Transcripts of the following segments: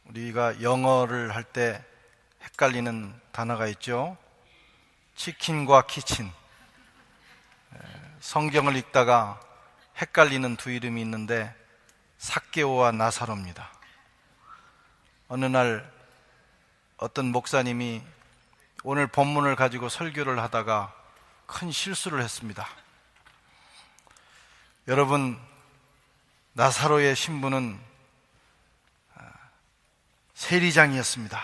우리가 영어를 할 때 헷갈리는 단어가 있죠. 치킨과 키친. 성경을 읽다가 헷갈리는 두 이름이 있는데 삭개오와 나사로입니다. 어느 날 어떤 목사님이 오늘 본문을 가지고 설교를 하다가 큰 실수를 했습니다. 여러분, 나사로의 신분은 세리장이었습니다.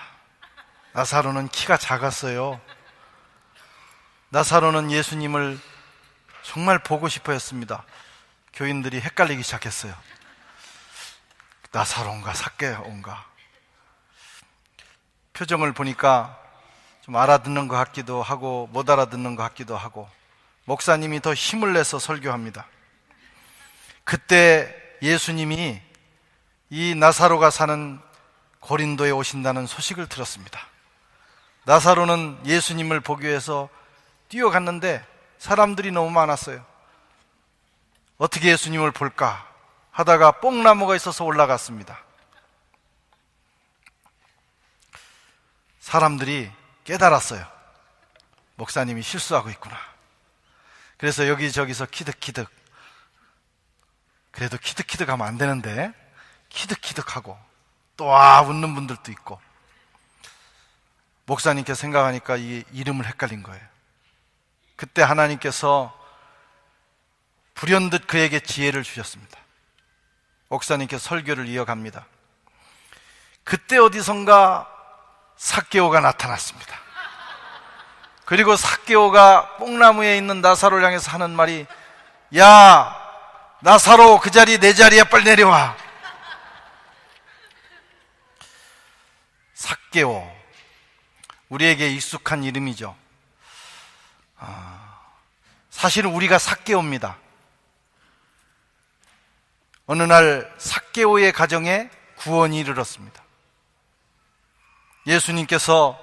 나사로는 키가 작았어요. 나사로는 예수님을 정말 보고 싶어 했습니다. 교인들이 헷갈리기 시작했어요. 나사로인가 삭개오인가. 표정을 보니까 좀 알아듣는 것 같기도 하고 못 알아듣는 것 같기도 하고, 목사님이 더 힘을 내서 설교합니다. 그때 예수님이 이 나사로가 사는 고린도에 오신다는 소식을 들었습니다. 나사로는 예수님을 보기 위해서 뛰어갔는데 사람들이 너무 많았어요. 어떻게 예수님을 볼까 하다가 뽕나무가 있어서 올라갔습니다. 사람들이 깨달았어요. 목사님이 실수하고 있구나. 그래서 여기저기서 키득키득, 그래도 키득키득 하면 안 되는데 키득키득하고 또 웃는 분들도 있고, 목사님께 생각하니까 이 이름을 헷갈린 거예요. 그때 하나님께서 불현듯 그에게 지혜를 주셨습니다. 목사님께 설교를 이어갑니다. 그때 어디선가 삭개오가 나타났습니다. 그리고 삭개오가 뽕나무에 있는 나사로를 향해서 하는 말이, 야, 나사로, 그 자리 내 자리에 빨리 내려와. 삭개오, 우리에게 익숙한 이름이죠. 사실은 우리가 삭개오입니다. 어느 날 삭개오의 가정에 구원이 이르렀습니다. 예수님께서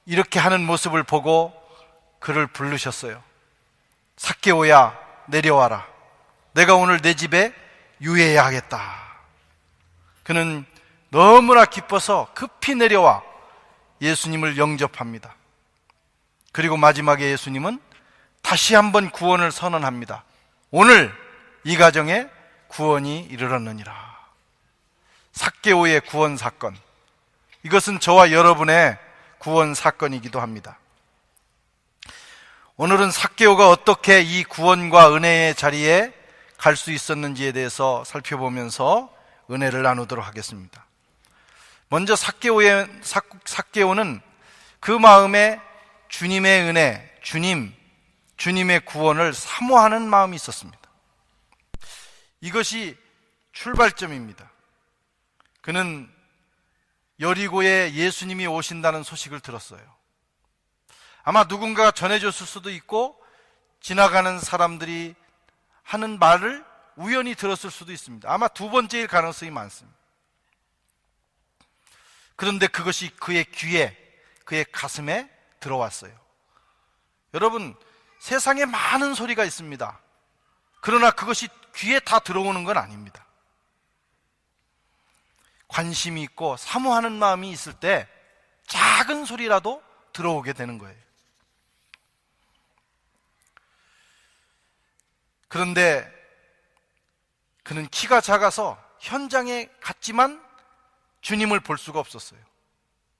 이렇게 하는 모습을 보고 그를 부르셨어요. 삭개오야, 내려와라. 내가 오늘 내 집에 유해야 하겠다. 그는 너무나 기뻐서 급히 내려와 예수님을 영접합니다. 그리고 마지막에 예수님은 다시 한번 구원을 선언합니다. 오늘 이 가정에 구원이 이르렀느니라. 삭개오의 구원 사건, 이것은 저와 여러분의 구원 사건이기도 합니다. 오늘은 삭개오가 어떻게 이 구원과 은혜의 자리에 갈 수 있었는지에 대해서 살펴보면서 은혜를 나누도록 하겠습니다. 먼저 삭개오는 그 마음에 주님의 은혜, 주님의 구원을 사모하는 마음이 있었습니다. 이것이 출발점입니다. 그는 여리고에 예수님이 오신다는 소식을 들었어요. 아마 누군가가 전해줬을 수도 있고, 지나가는 사람들이 하는 말을 우연히 들었을 수도 있습니다. 아마 두 번째일 가능성이 많습니다. 그런데 그것이 그의 귀에, 그의 가슴에 들어왔어요. 여러분, 세상에 많은 소리가 있습니다. 그러나 그것이 귀에 다 들어오는 건 아닙니다. 관심이 있고 사모하는 마음이 있을 때 작은 소리라도 들어오게 되는 거예요. 그런데 그는 키가 작아서 현장에 갔지만 주님을 볼 수가 없었어요.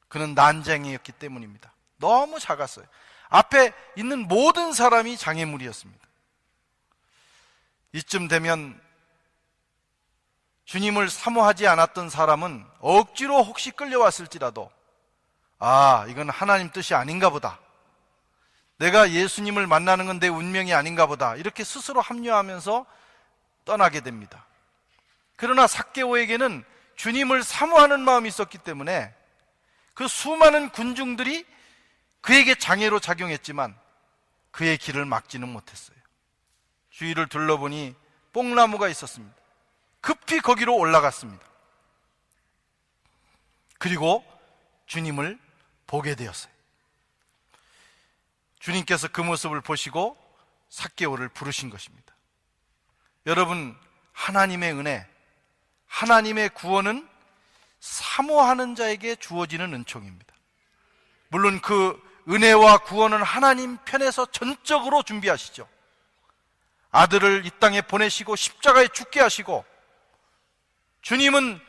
그는 난장이었기 때문입니다. 너무 작았어요. 앞에 있는 모든 사람이 장애물이었습니다. 이쯤 되면 주님을 사모하지 않았던 사람은 억지로 혹시 끌려왔을지라도, 이건 하나님 뜻이 아닌가 보다, 내가 예수님을 만나는 건 내 운명이 아닌가 보다, 이렇게 스스로 합리화하면서 떠나게 됩니다. 그러나 삭개오에게는 주님을 사모하는 마음이 있었기 때문에 그 수많은 군중들이 그에게 장애로 작용했지만 그의 길을 막지는 못했어요. 주위를 둘러보니 뽕나무가 있었습니다. 급히 거기로 올라갔습니다. 그리고 주님을 보게 되었어요. 주님께서 그 모습을 보시고 삭개오를 부르신 것입니다. 여러분, 하나님의 은혜, 하나님의 구원은 사모하는 자에게 주어지는 은총입니다. 물론 그 은혜와 구원은 하나님 편에서 전적으로 준비하시죠. 아들을 이 땅에 보내시고 십자가에 죽게 하시고, 주님은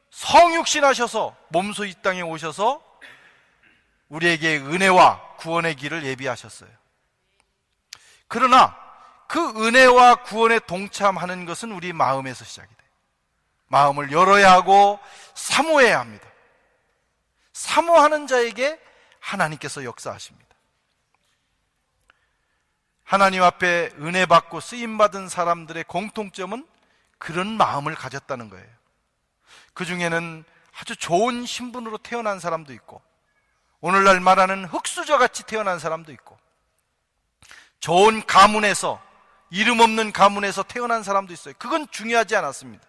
성육신하셔서 몸소 이 땅에 오셔서 우리에게 은혜와 구원의 길을 예비하셨어요. 그러나 그 은혜와 구원에 동참하는 것은 우리 마음에서 시작이 돼요. 마음을 열어야 하고 사모해야 합니다. 사모하는 자에게 하나님께서 역사하십니다. 하나님 앞에 은혜 받고 쓰임 받은 사람들의 공통점은 그런 마음을 가졌다는 거예요. 그 중에는 아주 좋은 신분으로 태어난 사람도 있고, 오늘날 말하는 흙수저같이 태어난 사람도 있고, 좋은 가문에서, 이름 없는 가문에서 태어난 사람도 있어요. 그건 중요하지 않았습니다.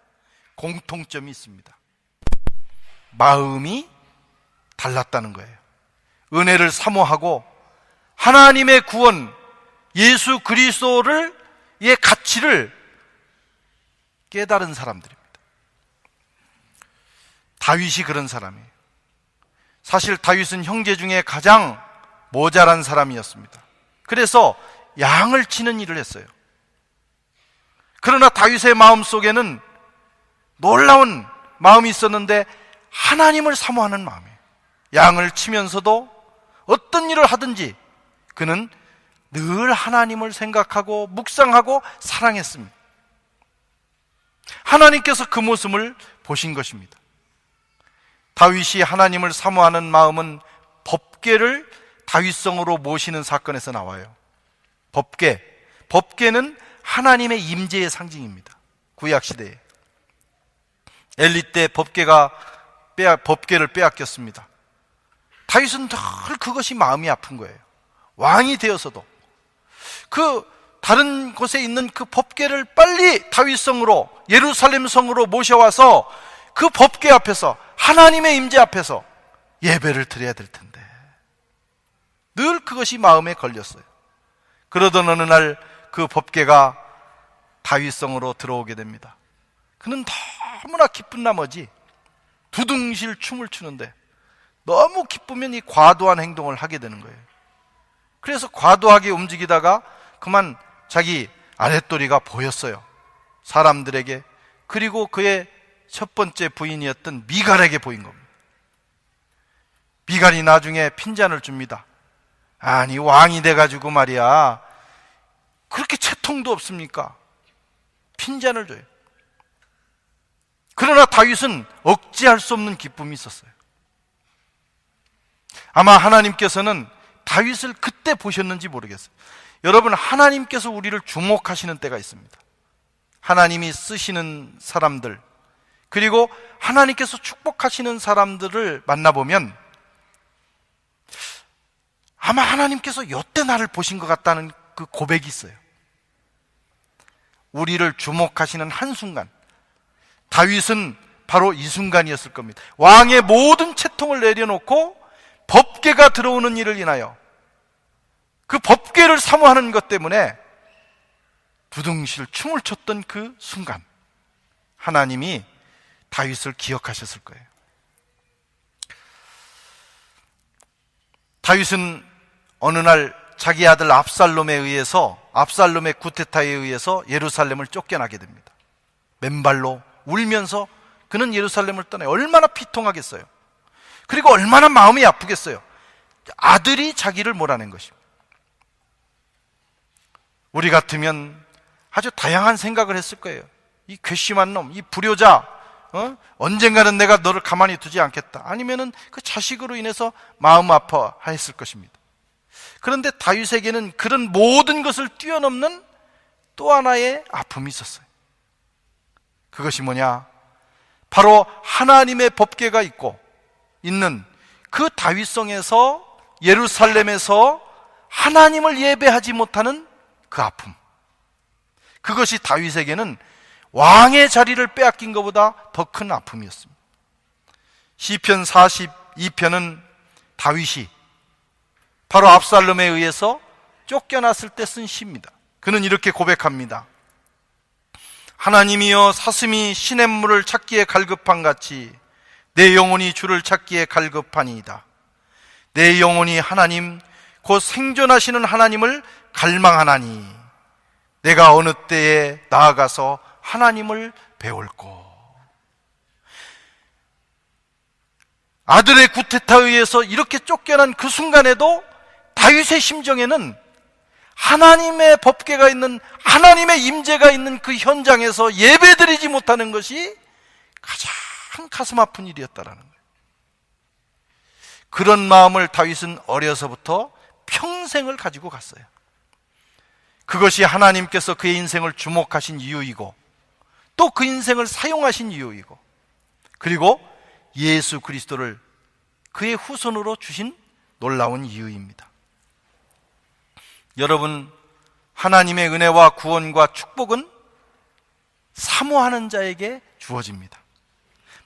공통점이 있습니다. 마음이 달랐다는 거예요. 은혜를 사모하고 하나님의 구원, 예수 그리스도의 가치를 깨달은 사람들입니다. 다윗이 그런 사람이에요. 사실 다윗은 형제 중에 가장 모자란 사람이었습니다. 그래서 양을 치는 일을 했어요. 그러나 다윗의 마음속에는 놀라운 마음이 있었는데, 하나님을 사모하는 마음이에요. 양을 치면서도 어떤 일을 하든지 그는 늘 하나님을 생각하고 묵상하고 사랑했습니다. 하나님께서 그 모습을 보신 것입니다. 다윗이 하나님을 사모하는 마음은 법궤를 다윗성으로 모시는 사건에서 나와요. 법궤는 하나님의 임재의 상징입니다. 구약시대에 엘리 때 법궤를 빼앗겼습니다. 다윗은 늘 그것이 마음이 아픈 거예요. 왕이 되어서도 그 다른 곳에 있는 그 법궤를 빨리 다윗성으로, 예루살렘 성으로 모셔와서 그 법궤 앞에서, 하나님의 임재 앞에서 예배를 드려야 될 텐데, 늘 그것이 마음에 걸렸어요. 그러던 어느 날 그 법궤가 다윗성으로 들어오게 됩니다. 그는 너무나 기쁜 나머지 두둥실 춤을 추는데, 너무 기쁘면 이 과도한 행동을 하게 되는 거예요. 그래서 과도하게 움직이다가 그만 자기 아랫도리가 보였어요, 사람들에게. 그리고 그의 첫 번째 부인이었던 미갈에게 보인 겁니다. 미갈이 나중에 핀잔을 줍니다. 아니, 왕이 돼가지고 말이야, 그렇게 채통도 없습니까? 핀잔을 줘요. 그러나 다윗은 억제할 수 없는 기쁨이 있었어요. 아마 하나님께서는 다윗을 그때 보셨는지 모르겠어요. 여러분, 하나님께서 우리를 주목하시는 때가 있습니다. 하나님이 쓰시는 사람들, 그리고 하나님께서 축복하시는 사람들을 만나보면 아마 하나님께서 요때 나를 보신 것 같다는 그 고백이 있어요. 우리를 주목하시는 한순간, 다윗은 바로 이 순간이었을 겁니다. 왕의 모든 채통을 내려놓고 법궤가 들어오는 일을 인하여, 그 법궤를 사모하는 것 때문에 두둥실 춤을 췄던 그 순간, 하나님이 다윗을 기억하셨을 거예요. 다윗은 어느 날 자기 아들 압살롬의 구테타에 의해서 예루살렘을 쫓겨나게 됩니다. 맨발로 울면서 그는 예루살렘을 떠나요. 얼마나 비통하겠어요. 그리고 얼마나 마음이 아프겠어요. 아들이 자기를 몰아낸 것입니다. 우리 같으면 아주 다양한 생각을 했을 거예요. 이 괘씸한 놈, 이 불효자, 언젠가는 내가 너를 가만히 두지 않겠다. 아니면은 그 자식으로 인해서 마음 아파했을 것입니다. 그런데 다윗에게는 그런 모든 것을 뛰어넘는 또 하나의 아픔이 있었어요. 그것이 뭐냐? 바로 하나님의 법궤가 있는 그 다윗성에서, 예루살렘에서 하나님을 예배하지 못하는 그 아픔. 그것이 다윗에게는 왕의 자리를 빼앗긴 것보다 더 큰 아픔이었습니다. 시편 42편은 다윗이 바로 압살롬에 의해서 쫓겨났을 때 쓴 시입니다. 그는 이렇게 고백합니다. 하나님이여, 사슴이 시냇물을 찾기에 갈급한 같이 내 영혼이 주를 찾기에 갈급하니이다. 내 영혼이 하나님 곧 생존하시는 하나님을 갈망하나니 내가 어느 때에 나아가서 하나님을 배울꼬. 아들의 구테타에 의해서 이렇게 쫓겨난 그 순간에도 다윗의 심정에는 하나님의 법궤가 있는, 하나님의 임재가 있는 그 현장에서 예배드리지 못하는 것이 가장 가슴 아픈 일이었다라는 거예요. 그런 마음을 다윗은 어려서부터 평생을 가지고 갔어요. 그것이 하나님께서 그의 인생을 주목하신 이유이고 또 그 인생을 사용하신 이유이고 그리고 예수 그리스도를 그의 후손으로 주신 놀라운 이유입니다. 여러분, 하나님의 은혜와 구원과 축복은 사모하는 자에게 주어집니다.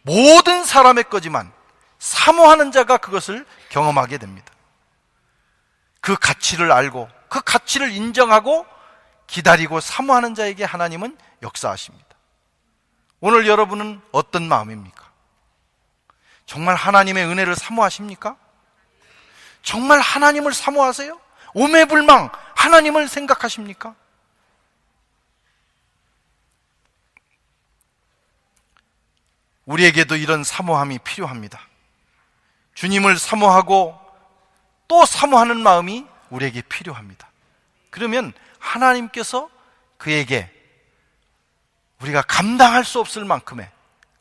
모든 사람의 거지만 사모하는 자가 그것을 경험하게 됩니다. 그 가치를 알고 그 가치를 인정하고 기다리고 사모하는 자에게 하나님은 역사하십니다. 오늘 여러분은 어떤 마음입니까? 정말 하나님의 은혜를 사모하십니까? 정말 하나님을 사모하세요? 오매불망 하나님을 생각하십니까? 우리에게도 이런 사모함이 필요합니다. 주님을 사모하고 또 사모하는 마음이 우리에게 필요합니다. 그러면 하나님께서 그에게 우리가 감당할 수 없을 만큼의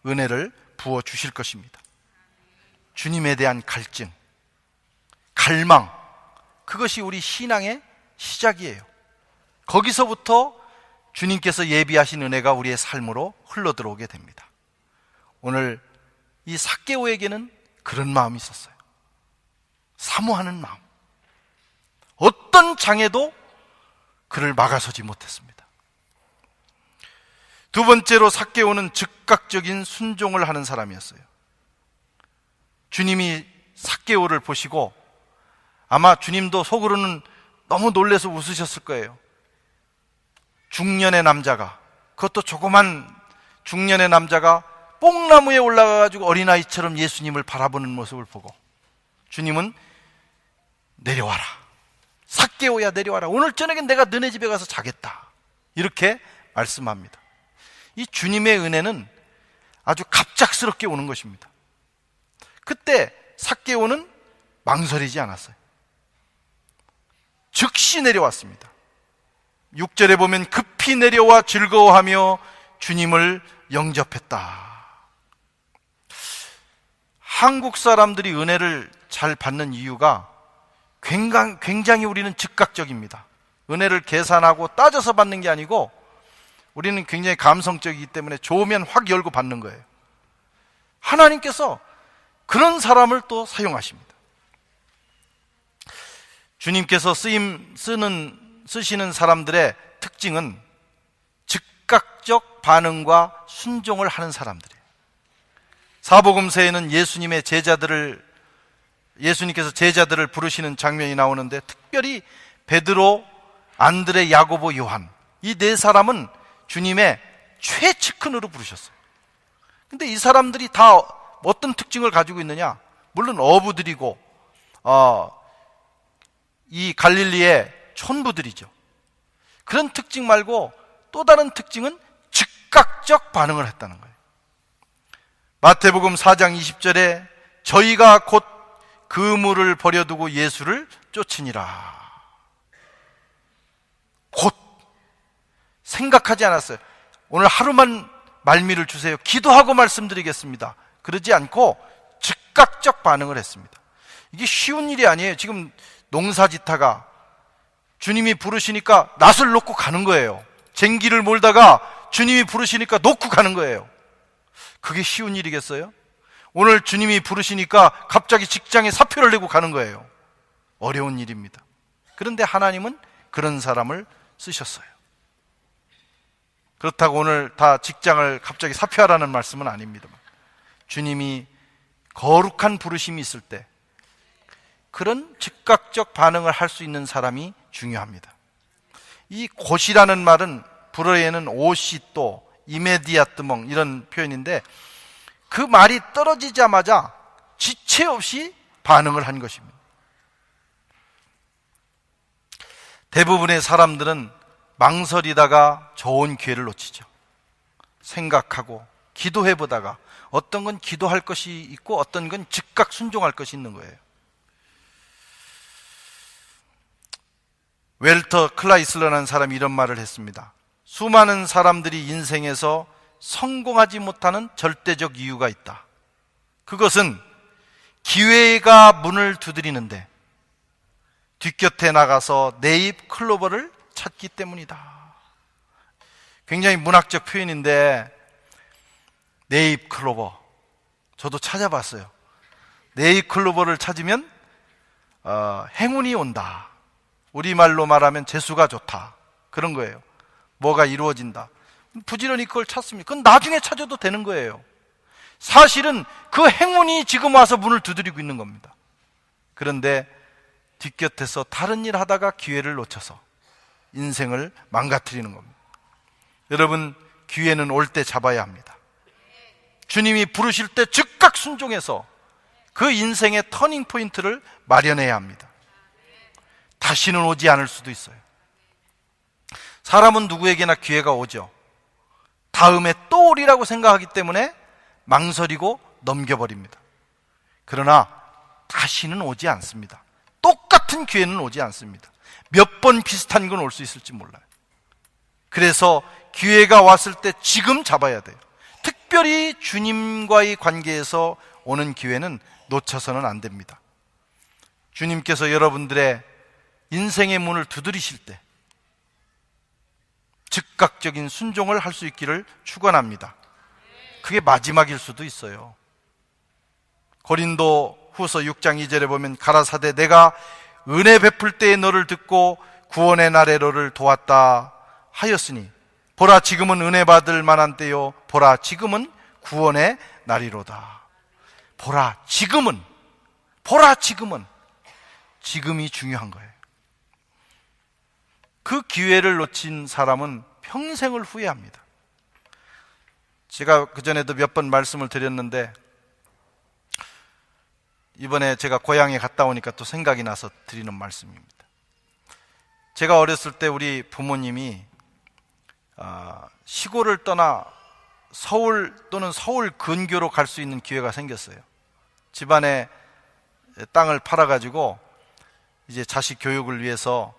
은혜를 부어 주실 것입니다. 주님에 대한 갈증, 갈망, 그것이 우리 신앙의 시작이에요. 거기서부터 주님께서 예비하신 은혜가 우리의 삶으로 흘러들어오게 됩니다. 오늘 이 삭개오에게는 그런 마음이 있었어요. 사모하는 마음. 어떤 장애도 그를 막아서지 못했습니다. 두 번째로 삭개오는 즉각적인 순종을 하는 사람이었어요. 주님이 삭개오를 보시고 아마 주님도 속으로는 너무 놀라서 웃으셨을 거예요. 중년의 남자가, 그것도 조그만 중년의 남자가 뽕나무에 올라가가지고 어린아이처럼 예수님을 바라보는 모습을 보고 주님은 내려와라, 삭개오야 내려와라, 오늘 저녁엔 내가 너네 집에 가서 자겠다, 이렇게 말씀합니다. 이 주님의 은혜는 아주 갑작스럽게 오는 것입니다. 그때 삭개오는 망설이지 않았어요. 즉시 내려왔습니다. 6절에 보면 급히 내려와 즐거워하며 주님을 영접했다. 한국 사람들이 은혜를 잘 받는 이유가 굉장히 우리는 즉각적입니다. 은혜를 계산하고 따져서 받는 게 아니고 우리는 굉장히 감성적이기 때문에 좋으면 확 열고 받는 거예요. 하나님께서 그런 사람을 또 사용하십니다. 주님께서 쓰시는 사람들의 특징은 즉각적 반응과 순종을 하는 사람들이에요. 사복음서에는 예수님께서 제자들을 부르시는 장면이 나오는데 특별히 베드로, 안드레, 야고보, 요한, 이 네 사람은 주님의 최측근으로 부르셨어요. 근데 이 사람들이 다 어떤 특징을 가지고 있느냐? 물론 어부들이고 이 갈릴리의 촌부들이죠. 그런 특징 말고 또 다른 특징은 즉각적 반응을 했다는 거예요. 마태복음 4장 20절에 저희가 곧 그물을 버려두고 예수를 쫓으니라. 곧 생각하지 않았어요. 오늘 하루만 말미를 주세요, 기도하고 말씀드리겠습니다, 그러지 않고 즉각적 반응을 했습니다. 이게 쉬운 일이 아니에요. 지금 농사짓다가 주님이 부르시니까 낫을 놓고 가는 거예요. 쟁기를 몰다가 주님이 부르시니까 놓고 가는 거예요. 그게 쉬운 일이겠어요? 오늘 주님이 부르시니까 갑자기 직장에 사표를 내고 가는 거예요. 어려운 일입니다. 그런데 하나님은 그런 사람을 쓰셨어요. 그렇다고 오늘 다 직장을 갑자기 사표하라는 말씀은 아닙니다만, 주님이 거룩한 부르심이 있을 때 그런 즉각적 반응을 할 수 있는 사람이 중요합니다. 이 곧이라는 말은 불어에는 오시또, 이메디아트멍 이런 표현인데, 그 말이 떨어지자마자 지체 없이 반응을 한 것입니다. 대부분의 사람들은 망설이다가 좋은 기회를 놓치죠. 생각하고 기도해보다가 어떤 건 기도할 것이 있고 어떤 건 즉각 순종할 것이 있는 거예요. 웰터 클라이슬러라는 사람이 이런 말을 했습니다. 수많은 사람들이 인생에서 성공하지 못하는 절대적 이유가 있다. 그것은 기회가 문을 두드리는데 뒷곁에 나가서 네잎 클로버를 찾기 때문이다. 굉장히 문학적 표현인데, 네잎 클로버, 저도 찾아봤어요. 네잎 클로버를 찾으면 행운이 온다. 우리말로 말하면 재수가 좋다. 그런 거예요. 뭐가 이루어진다. 부지런히 그걸 찾습니다. 그건 나중에 찾아도 되는 거예요. 사실은 그 행운이 지금 와서 문을 두드리고 있는 겁니다. 그런데 뒷곁에서 다른 일 하다가 기회를 놓쳐서 인생을 망가뜨리는 겁니다. 여러분, 기회는 올 때 잡아야 합니다. 주님이 부르실 때 즉각 순종해서 그 인생의 터닝 포인트를 마련해야 합니다. 다시는 오지 않을 수도 있어요. 사람은 누구에게나 기회가 오죠. 다음에 또 오리라고 생각하기 때문에 망설이고 넘겨버립니다. 그러나 다시는 오지 않습니다. 똑같은 기회는 오지 않습니다. 몇 번 비슷한 건 올 수 있을지 몰라요. 그래서 기회가 왔을 때 지금 잡아야 돼요. 특별히 주님과의 관계에서 오는 기회는 놓쳐서는 안 됩니다. 주님께서 여러분들의 인생의 문을 두드리실 때 즉각적인 순종을 할 수 있기를 축원합니다. 그게 마지막일 수도 있어요. 고린도 후서 6장 2절에 보면 가라사대 내가 은혜 베풀 때에 너를 듣고 구원의 날에 너를 도왔다 하였으니 보라 지금은 은혜 받을 만한 때요 보라 지금은 구원의 날이로다. 보라 지금은 지금이 중요한 거예요. 그 기회를 놓친 사람은 평생을 후회합니다. 제가 그전에도 몇 번 말씀을 드렸는데 이번에 제가 고향에 갔다 오니까 또 생각이 나서 드리는 말씀입니다. 제가 어렸을 때 우리 부모님이 시골을 떠나 서울 또는 서울 근교로 갈 수 있는 기회가 생겼어요. 집안에 땅을 팔아가지고 이제 자식 교육을 위해서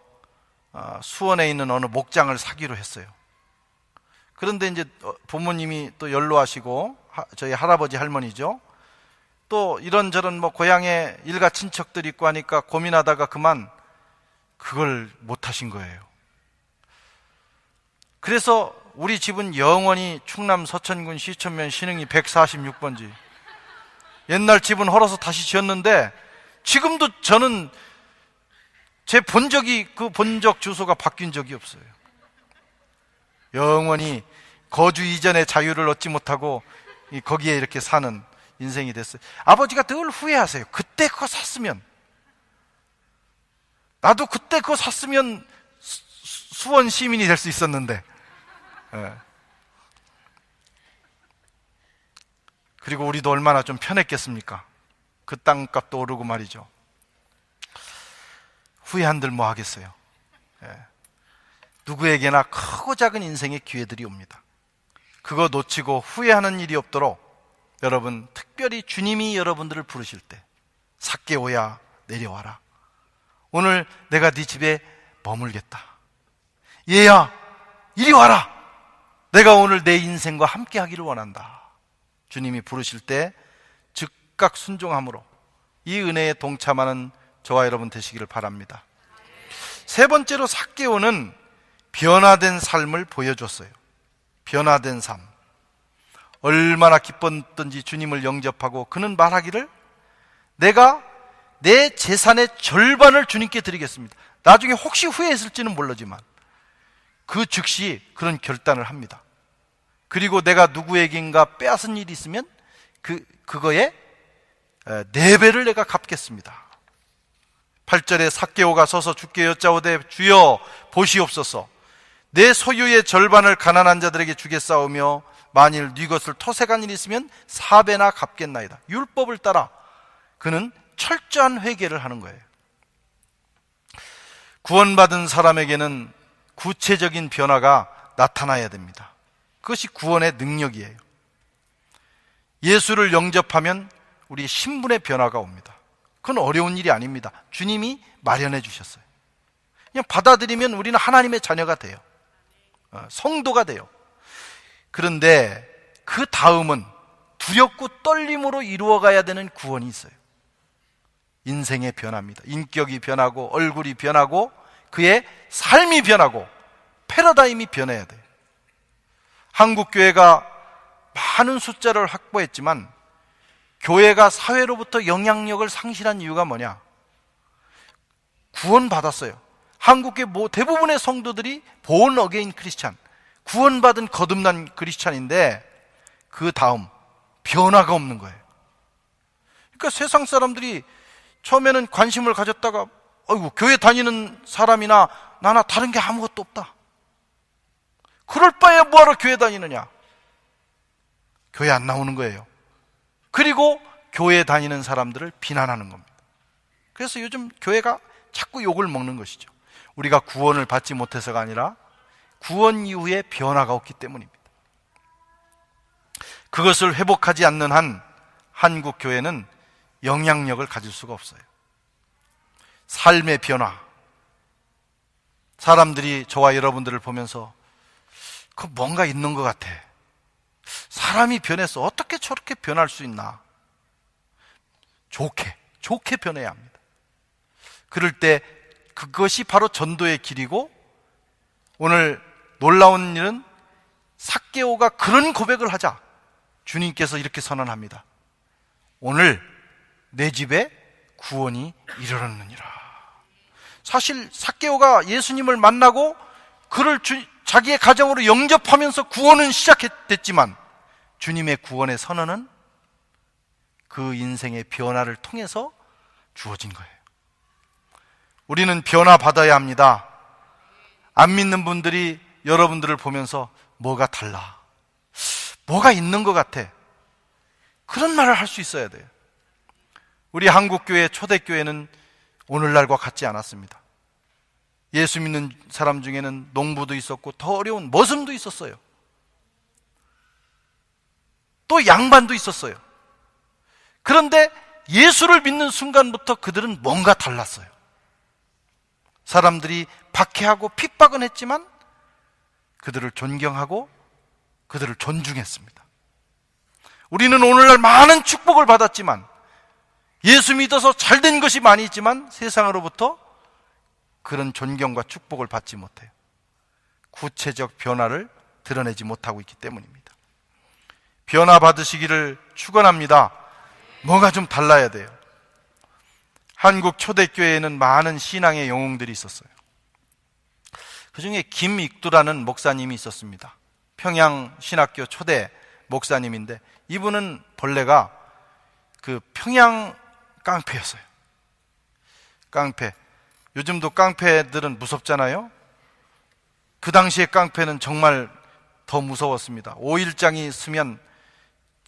수원에 있는 어느 목장을 사기로 했어요. 그런데 이제 부모님이 또 연로하시고 저희 할아버지 할머니죠. 또 이런저런 뭐 고향에 일가 친척들 있고 하니까 고민하다가 그만 그걸 못 하신 거예요. 그래서 우리 집은 영원히 충남 서천군 시천면 신흥리 146번지 옛날 집은 헐어서 다시 지었는데 지금도 저는 제 본적 주소가 바뀐 적이 없어요. 영원히 거주 이전의 자유를 얻지 못하고 거기에 이렇게 사는 인생이 됐어요. 아버지가 늘 후회하세요. 그때 그거 샀으면, 나도 그때 그거 샀으면 수원 시민이 될 수 있었는데. 네. 그리고 우리도 얼마나 좀 편했겠습니까? 그 땅값도 오르고 말이죠. 후회한들 뭐 하겠어요. 네. 누구에게나 크고 작은 인생의 기회들이 옵니다. 그거 놓치고 후회하는 일이 없도록 여러분, 특별히 주님이 여러분들을 부르실 때 삭개오야 내려와라. 오늘 내가 네 집에 머물겠다. 얘야 이리 와라. 내가 오늘 내 인생과 함께 하기를 원한다. 주님이 부르실 때 즉각 순종함으로 이 은혜에 동참하는 저와 여러분 되시기를 바랍니다. 세 번째로 삭개오는 변화된 삶을 보여줬어요. 변화된 삶. 얼마나 기뻤던지 주님을 영접하고 그는 말하기를 내가 내 재산의 절반을 주님께 드리겠습니다. 나중에 혹시 후회했을지는 모르지만 그 즉시 그런 결단을 합니다. 그리고 내가 누구에겐가 빼앗은 일이 있으면 그거에 4배를 내가 갚겠습니다. 8절에 삭개오가 서서 주께 여짜오되 주여 보시옵소서 내 소유의 절반을 가난한 자들에게 주겠사오며 만일 네 것을 토색한 일이 있으면 4배나 갚겠나이다. 율법을 따라 그는 철저한 회개를 하는 거예요. 구원받은 사람에게는 구체적인 변화가 나타나야 됩니다. 그것이 구원의 능력이에요. 예수를 영접하면 우리 신분의 변화가 옵니다. 그건 어려운 일이 아닙니다. 주님이 마련해 주셨어요. 그냥 받아들이면 우리는 하나님의 자녀가 돼요. 성도가 돼요. 그런데 그 다음은 두렵고 떨림으로 이루어가야 되는 구원이 있어요. 인생의 변화입니다. 인격이 변하고 얼굴이 변하고 그의 삶이 변하고 패러다임이 변해야 돼요. 한국교회가 많은 숫자를 확보했지만 교회가 사회로부터 영향력을 상실한 이유가 뭐냐? 구원받았어요. 한국의 대부분의 성도들이 본 어게인 크리스찬, 구원받은 거듭난 크리스찬인데 그 다음 변화가 없는 거예요. 그러니까 세상 사람들이 처음에는 관심을 가졌다가 아이고 교회 다니는 사람이나 나나 다른 게 아무것도 없다. 그럴 바에 뭐하러 교회 다니느냐? 교회 안 나오는 거예요. 그리고 교회 다니는 사람들을 비난하는 겁니다. 그래서 요즘 교회가 자꾸 욕을 먹는 것이죠. 우리가 구원을 받지 못해서가 아니라 구원 이후에 변화가 없기 때문입니다. 그것을 회복하지 않는 한 한국 교회는 영향력을 가질 수가 없어요. 삶의 변화. 사람들이 저와 여러분들을 보면서 그 뭔가 있는 것 같아. 사람이 변해서 어떻게 저렇게 변할 수 있나? 좋게 변해야 합니다. 그럴 때 그것이 바로 전도의 길이고, 오늘 놀라운 일은 삭개오가 그런 고백을 하자 주님께서 이렇게 선언합니다. 오늘 내 집에 구원이 이르렀느니라. 사실 삭개오가 예수님을 만나고 그를 자기의 가정으로 영접하면서 구원은 시작됐지만 주님의 구원의 선언은 그 인생의 변화를 통해서 주어진 거예요. 우리는 변화받아야 합니다. 안 믿는 분들이 여러분들을 보면서 뭐가 달라, 뭐가 있는 것 같아, 그런 말을 할 수 있어야 돼요. 우리 한국교회 초대교회는 오늘날과 같지 않았습니다. 예수 믿는 사람 중에는 농부도 있었고 더 어려운 머슴도 있었어요. 또 양반도 있었어요. 그런데 예수를 믿는 순간부터 그들은 뭔가 달랐어요. 사람들이 박해하고 핍박은 했지만 그들을 존경하고 그들을 존중했습니다. 우리는 오늘날 많은 축복을 받았지만, 예수 믿어서 잘된 것이 많이 있지만 세상으로부터 그런 존경과 축복을 받지 못해요. 구체적 변화를 드러내지 못하고 있기 때문입니다. 변화 받으시기를 축원합니다. 뭐가 좀 달라야 돼요. 한국 초대교회에는 많은 신앙의 영웅들이 있었어요. 그 중에 김익두라는 목사님이 있었습니다. 평양신학교 초대 목사님인데, 이분은 본래가 그 평양 깡패였어요. 깡패. 요즘도 깡패들은 무섭잖아요. 그 당시에 깡패는 정말 더 무서웠습니다. 5일장이 쓰면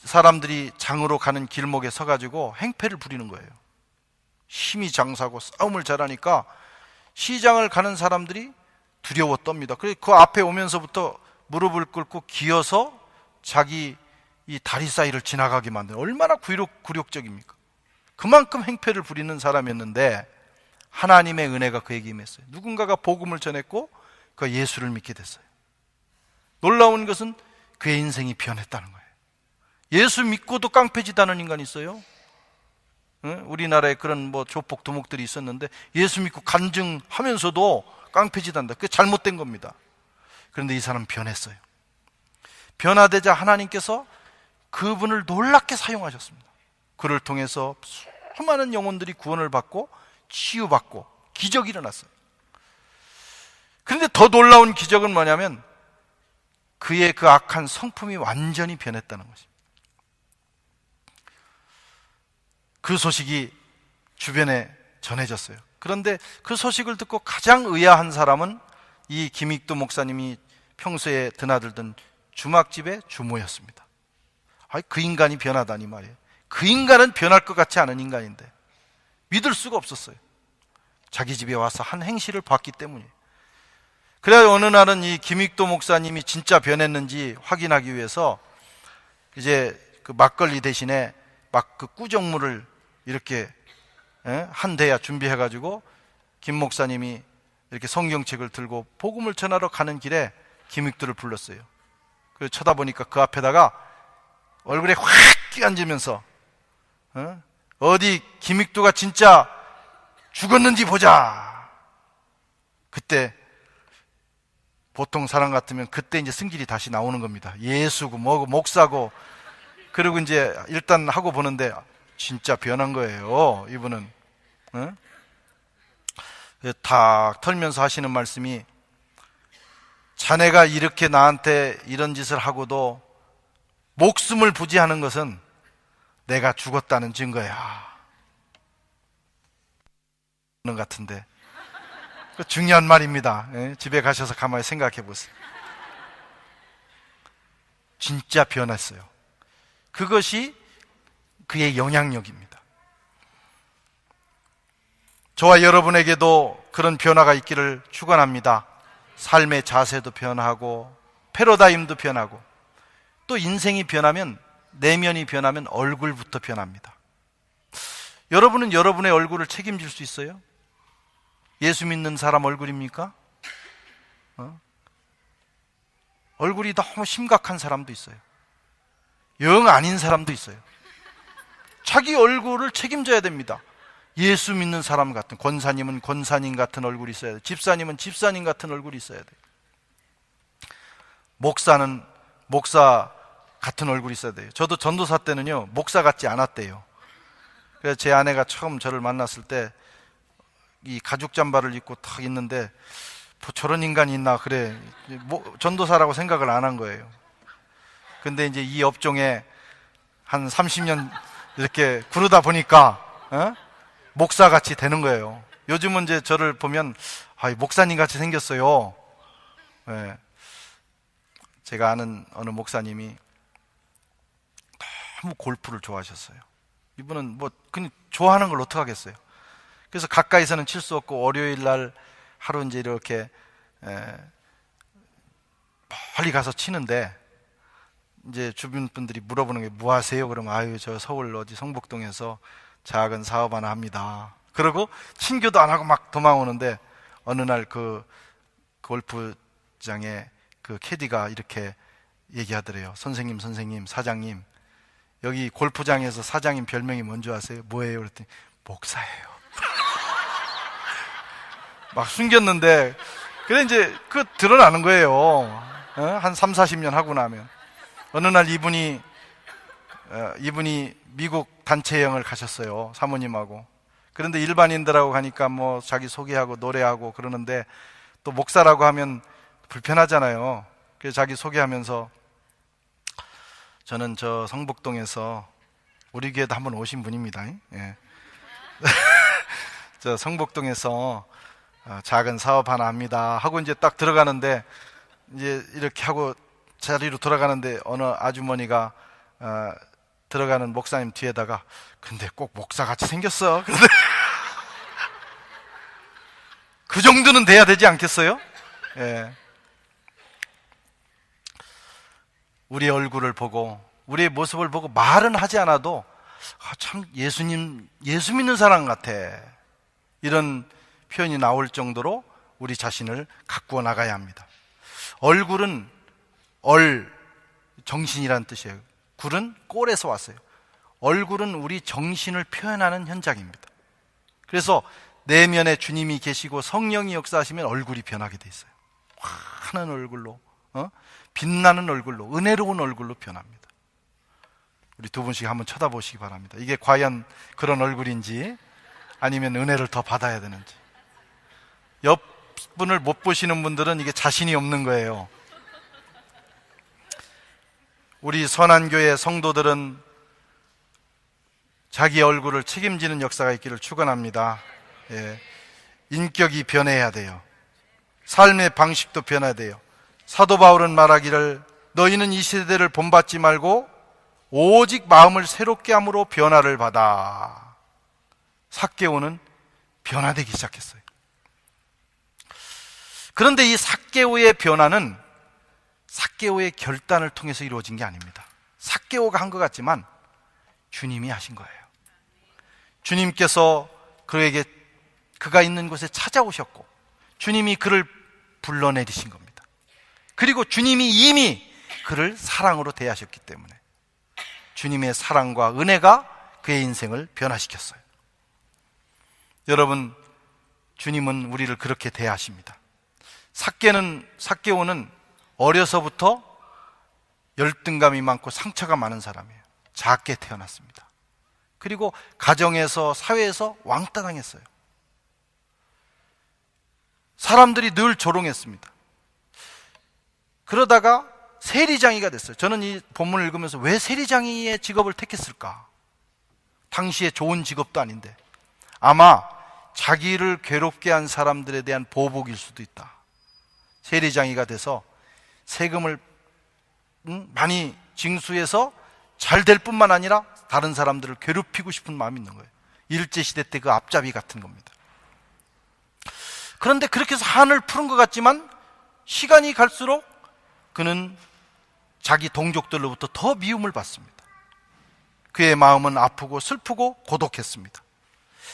사람들이 장으로 가는 길목에 서가지고 행패를 부리는 거예요. 힘이 장사고 싸움을 잘하니까 시장을 가는 사람들이 두려워 떱니다. 그래서 그 앞에 오면서부터 무릎을 꿇고 기어서 자기 이 다리 사이를 지나가게 만드는, 얼마나 굴욕적입니까? 그만큼 행패를 부리는 사람이었는데 하나님의 은혜가 그에게 임했어요. 누군가가 복음을 전했고 그 예수를 믿게 됐어요. 놀라운 것은 그의 인생이 변했다는 거예요. 예수 믿고도 깡패짓하는 인간이 있어요. 우리나라에 그런 조폭 두목들이 있었는데 예수 믿고 간증하면서도 깡패짓한다. 그게 잘못된 겁니다. 그런데 이 사람은 변했어요. 변화되자 하나님께서 그분을 놀랍게 사용하셨습니다. 그를 통해서 수많은 영혼들이 구원을 받고 치유받고 기적이 일어났어요. 그런데 더 놀라운 기적은 뭐냐면 그의 그 악한 성품이 완전히 변했다는 것입니다. 그 소식이 주변에 전해졌어요. 그런데 그 소식을 듣고 가장 의아한 사람은 이 김익두 목사님이 평소에 드나들던 주막집의 주모였습니다. 그 인간이 변하다니 말이에요. 그 인간은 변할 것 같지 않은 인간인데 믿을 수가 없었어요. 자기 집에 와서 한 행실을 봤기 때문이에요. 그래야 어느 날은 이 김익도 목사님이 진짜 변했는지 확인하기 위해서 이제 그 막걸리 대신에 막 그 꾸정물을 이렇게 한 대야 준비해가지고 김 목사님이 이렇게 성경책을 들고 복음을 전하러 가는 길에 김익도를 불렀어요. 그래서 쳐다보니까 그 앞에다가 얼굴에 확 끼얹으면서 어디 김익도가 진짜 죽었는지 보자. 그때 보통 사람 같으면 그때 이제 승질이 다시 나오는 겁니다. 예수고 뭐고 목사고. 그리고 이제 일단 하고 보는데 진짜 변한 거예요, 이분은. 탁 털면서 하시는 말씀이, 자네가 이렇게 나한테 이런 짓을 하고도 목숨을 부지하는 것은 내가 죽었다는 증거야. 는 같은데 중요한 말입니다. 집에 가셔서 가만히 생각해 보세요. 진짜 변했어요. 그것이 그의 영향력입니다. 저와 여러분에게도 그런 변화가 있기를 축원합니다. 삶의 자세도 변하고 패러다임도 변하고, 또 인생이 변하면, 내면이 변하면 얼굴부터 변합니다. 여러분은 여러분의 얼굴을 책임질 수 있어요? 예수 믿는 사람 얼굴입니까? 얼굴이 너무 심각한 사람도 있어요. 영 아닌 사람도 있어요. 자기 얼굴을 책임져야 됩니다. 예수 믿는 사람 같은, 권사님은 권사님 같은 얼굴이 있어야 돼요. 집사님은 집사님 같은 얼굴이 있어야 돼요. 목사는 목사 같은 얼굴이 있어야 돼요. 저도 전도사 때는요, 목사 같지 않았대요. 그래서 제 아내가 처음 저를 만났을 때 이 가죽 잠바를 입고 탁 있는데, 뭐 저런 인간이 있나, 그래. 전도사라고 생각을 안 한 거예요. 근데 이제 이 업종에 한 30년 이렇게 구르다 보니까 목사같이 되는 거예요. 요즘은 이제 저를 보면 목사님 같이 생겼어요. 네. 제가 아는 어느 목사님이 너무 골프를 좋아하셨어요. 이분은 뭐 그냥 좋아하는 걸 어떻게 하겠어요. 그래서 가까이서는 칠 수 없고 월요일 날 하루 이제 이렇게 멀리 가서 치는데, 이제 주변 분들이 물어보는 게 뭐 하세요? 그러면 저 서울 어디 성북동에서 작은 사업 하나 합니다. 그러고 친교도 안 하고 막 도망오는데, 어느 날 그 골프장에 그 캐디가 이렇게 얘기하더래요. 선생님, 사장님, 여기 골프장에서 사장님 별명이 뭔지 아세요? 뭐예요? 그랬더니 목사예요. 막 숨겼는데, 그래 이제 그 드러나는 거예요. 한 3, 40년 하고 나면. 어느 날 이분이 미국 단체 여행을 가셨어요, 사모님하고. 그런데 일반인들하고 가니까 뭐 자기 소개하고 노래하고 그러는데, 또 목사라고 하면 불편하잖아요. 그래서 자기 소개하면서, 저는 저 성북동에서, 우리 교회도 한번 오신 분입니다. 예. 저 성북동에서 작은 사업 하나 합니다 하고 이제 딱 들어가는데, 이제 이렇게 하고 자리로 돌아가는데 어느 아주머니가 들어가는 목사님 뒤에다가, 근데 꼭 목사같이 생겼어. 그런데 그 정도는 돼야 되지 않겠어요? 예. 우리의 얼굴을 보고, 우리의 모습을 보고 말은 하지 않아도 참 예수 믿는 사람 같아, 이런 표현이 나올 정도로 우리 자신을 가꾸어 나가야 합니다. 얼굴은 정신이라는 뜻이에요. 굴은 꼴에서 왔어요. 얼굴은 우리 정신을 표현하는 현장입니다. 그래서 내면에 주님이 계시고 성령이 역사하시면 얼굴이 변하게 돼 있어요. 환한 얼굴로, 빛나는 얼굴로, 은혜로운 얼굴로 변합니다. 우리 두 분씩 한번 쳐다보시기 바랍니다. 이게 과연 그런 얼굴인지, 아니면 은혜를 더 받아야 되는지. 옆분을 못 보시는 분들은 이게 자신이 없는 거예요. 우리 선한교회 성도들은 자기 얼굴을 책임지는 역사가 있기를 축원합니다. 예. 인격이 변해야 돼요. 삶의 방식도 변해야 돼요. 사도 바울은 말하기를, 너희는 이 세대를 본받지 말고 오직 마음을 새롭게 함으로 변화를 받아. 삭개오는 변화되기 시작했어요. 그런데 이 삭개오의 변화는 삭개오의 결단을 통해서 이루어진 게 아닙니다. 삭개오가 한 것 같지만 주님이 하신 거예요. 주님께서 그에게 그가 있는 곳에 찾아오셨고 주님이 그를 불러내리신 겁니다. 그리고 주님이 이미 그를 사랑으로 대하셨기 때문에 주님의 사랑과 은혜가 그의 인생을 변화시켰어요. 여러분, 주님은 우리를 그렇게 대하십니다. 삭개오는 어려서부터 열등감이 많고 상처가 많은 사람이에요. 작게 태어났습니다. 그리고 가정에서, 사회에서 왕따 당했어요. 사람들이 늘 조롱했습니다. 그러다가 세리장이가 됐어요. 저는 이 본문을 읽으면서 왜 세리장이의 직업을 택했을까? 당시에 좋은 직업도 아닌데 아마 자기를 괴롭게 한 사람들에 대한 보복일 수도 있다. 세리장이가 돼서 세금을 많이 징수해서 잘 될 뿐만 아니라 다른 사람들을 괴롭히고 싶은 마음이 있는 거예요. 일제시대 때 그 앞잡이 같은 겁니다. 그런데 그렇게 해서 한을 푸른 것 같지만 시간이 갈수록 그는 자기 동족들로부터 더 미움을 받습니다. 그의 마음은 아프고 슬프고 고독했습니다.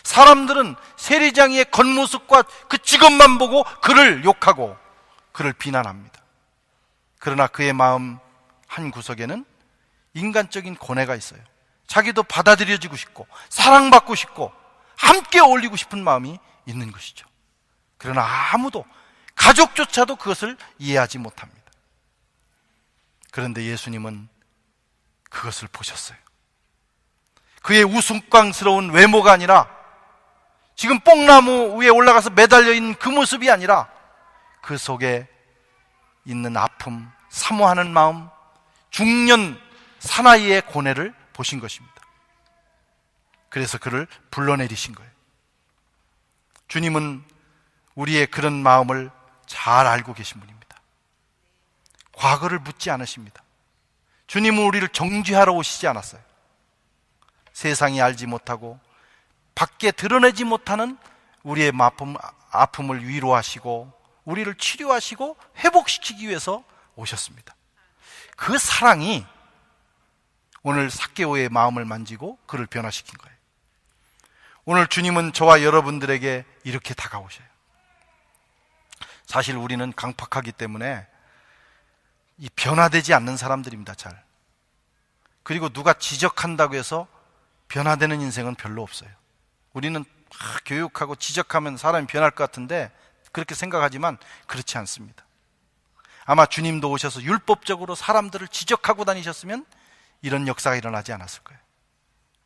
사람들은 세리장이의 겉모습과 그 직업만 보고 그를 욕하고 그를 비난합니다. 그러나 그의 마음 한 구석에는 인간적인 고뇌가 있어요. 자기도 받아들여지고 싶고 사랑받고 싶고 함께 어울리고 싶은 마음이 있는 것이죠. 그러나 아무도, 가족조차도 그것을 이해하지 못합니다. 그런데 예수님은 그것을 보셨어요. 그의 우스꽝스러운 외모가 아니라 지금 뽕나무 위에 올라가서 매달려 있는 그 모습이 아니라 그 속에 있는 아픔, 사모하는 마음, 중년 사나이의 고뇌를 보신 것입니다. 그래서 그를 불러내리신 거예요. 주님은 우리의 그런 마음을 잘 알고 계신 분입니다. 과거를 묻지 않으십니다. 주님은 우리를 정죄하러 오시지 않았어요. 세상이 알지 못하고 밖에 드러내지 못하는 우리의 아픔을 위로하시고 우리를 치료하시고 회복시키기 위해서 오셨습니다. 그 사랑이 오늘 삭개오의 마음을 만지고 그를 변화시킨 거예요. 오늘 주님은 저와 여러분들에게 이렇게 다가오셔요. 사실 우리는 강팍하기 때문에 이 변화되지 않는 사람들입니다. 잘. 그리고 누가 지적한다고 해서 변화되는 인생은 별로 없어요. 우리는 교육하고 지적하면 사람이 변할 것 같은데 그렇게 생각하지만 그렇지 않습니다. 아마 주님도 오셔서 율법적으로 사람들을 지적하고 다니셨으면 이런 역사가 일어나지 않았을 거예요.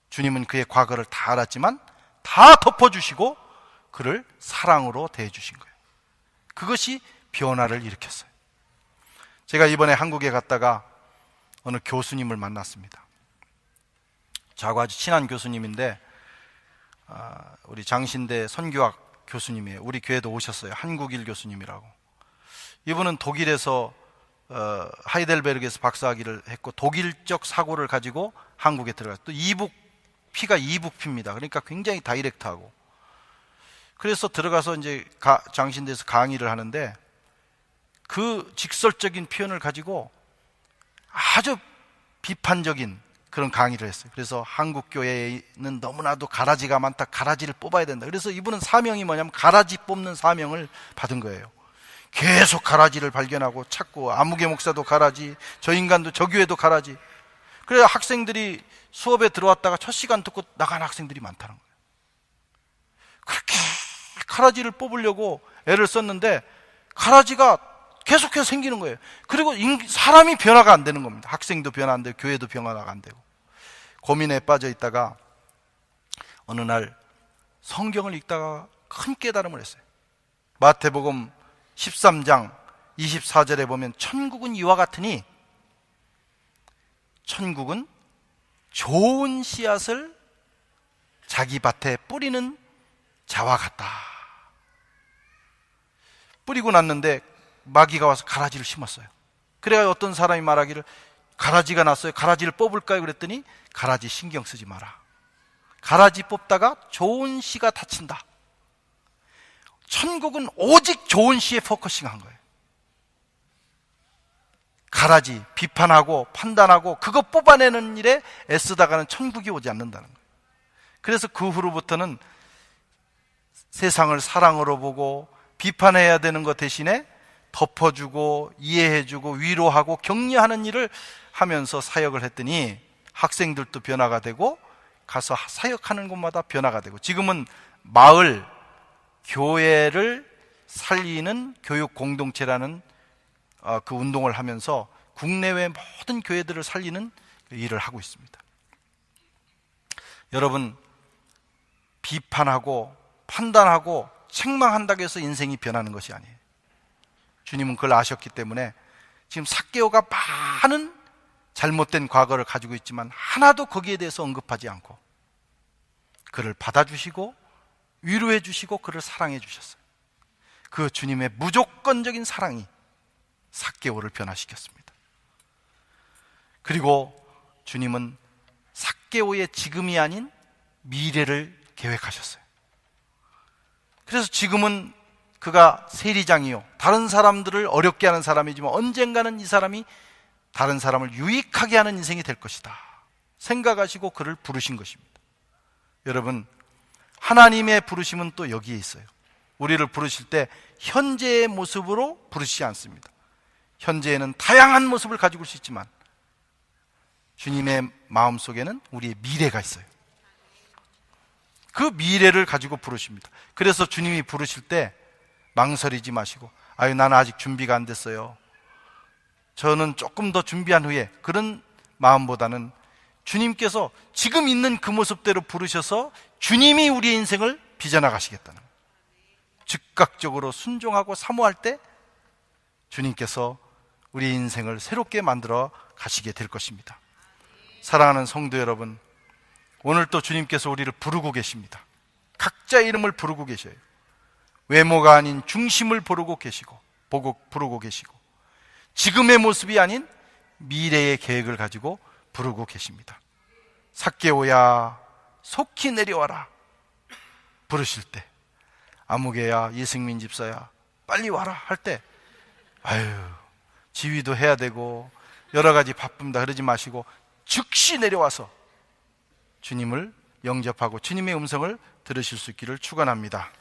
주님은 그의 과거를 다 알았지만 다 덮어주시고 그를 사랑으로 대해주신 거예요. 그것이 변화를 일으켰어요. 제가 이번에 한국에 갔다가 어느 교수님을 만났습니다. 저하고 아주 친한 교수님인데 우리 장신대 선교학 교수님이에요. 우리 교회도 오셨어요. 한국일 교수님이라고. 이분은 독일에서 하이델베르크에서 박사학위를 했고 독일적 사고를 가지고 한국에 들어갔어요. 또 피가 이북피입니다. 그러니까 굉장히 다이렉트하고. 그래서 들어가서 이제 장신대에서 강의를 하는데 그 직설적인 표현을 가지고 아주 비판적인 그런 강의를 했어요. 그래서 한국 교회에는 너무나도 가라지가 많다. 가라지를 뽑아야 된다. 그래서 이분은 사명이 뭐냐면 가라지 뽑는 사명을 받은 거예요. 계속 가라지를 발견하고 찾고 아무개 목사도 가라지, 저 인간도 저 교회도 가라지. 그래서 학생들이 수업에 들어왔다가 첫 시간 듣고 나간 학생들이 많다는 거예요. 그렇게 가라지를 뽑으려고 애를 썼는데 가라지가 계속해서 생기는 거예요. 그리고 사람이 변화가 안 되는 겁니다. 학생도 변화 안 되고 교회도 변화가 안 되고 고민에 빠져 있다가 어느 날 성경을 읽다가 큰 깨달음을 했어요. 마태복음 13장 24절에 보면 천국은 이와 같으니 천국은 좋은 씨앗을 자기 밭에 뿌리는 자와 같다. 뿌리고 났는데 마귀가 와서 가라지를 심었어요. 그래야 어떤 사람이 말하기를 가라지가 났어요. 가라지를 뽑을까요? 그랬더니 가라지 신경 쓰지 마라. 가라지 뽑다가 좋은 씨가 다친다. 천국은 오직 좋은 씨에 포커싱한 거예요. 가라지, 비판하고 판단하고 그거 뽑아내는 일에 애쓰다가는 천국이 오지 않는다는 거예요. 그래서 그 후로부터는 세상을 사랑으로 보고 비판해야 되는 것 대신에 덮어주고 이해해주고 위로하고 격려하는 일을 하면서 사역을 했더니 학생들도 변화가 되고 가서 사역하는 곳마다 변화가 되고 지금은 마을, 교회를 살리는 교육 공동체라는 그 운동을 하면서 국내외 모든 교회들을 살리는 일을 하고 있습니다. 여러분, 비판하고 판단하고 책망한다고 해서 인생이 변하는 것이 아니에요. 주님은 그걸 아셨기 때문에 지금 삭개오가 많은 잘못된 과거를 가지고 있지만 하나도 거기에 대해서 언급하지 않고 그를 받아주시고 위로해 주시고 그를 사랑해 주셨어요. 그 주님의 무조건적인 사랑이 삭개오를 변화시켰습니다. 그리고 주님은 삭개오의 지금이 아닌 미래를 계획하셨어요. 그래서 지금은 그가 세리장이요, 다른 사람들을 어렵게 하는 사람이지만 언젠가는 이 사람이 다른 사람을 유익하게 하는 인생이 될 것이다 생각하시고 그를 부르신 것입니다. 여러분, 하나님의 부르심은 또 여기에 있어요. 우리를 부르실 때 현재의 모습으로 부르시지 않습니다. 현재에는 다양한 모습을 가지고 올 수 있지만 주님의 마음속에는 우리의 미래가 있어요. 그 미래를 가지고 부르십니다. 그래서 주님이 부르실 때 망설이지 마시고, 아유 나는 아직 준비가 안 됐어요, 저는 조금 더 준비한 후에, 그런 마음보다는 주님께서 지금 있는 그 모습대로 부르셔서 주님이 우리의 인생을 빚어나가시겠다는 거예요. 즉각적으로 순종하고 사모할 때 주님께서 우리의 인생을 새롭게 만들어 가시게 될 것입니다. 사랑하는 성도 여러분, 오늘 또 주님께서 우리를 부르고 계십니다. 각자의 이름을 부르고 계셔요. 외모가 아닌 중심을 부르고 계시고, 부르고 계시고, 지금의 모습이 아닌 미래의 계획을 가지고 부르고 계십니다. 삭개오야 속히 내려와라 부르실 때, 아무개야 이승민 집사야 빨리 와라 할 때, 아유 지휘도 해야 되고 여러 가지 바쁩니다 그러지 마시고 즉시 내려와서 주님을 영접하고 주님의 음성을 들으실 수 있기를 축원합니다.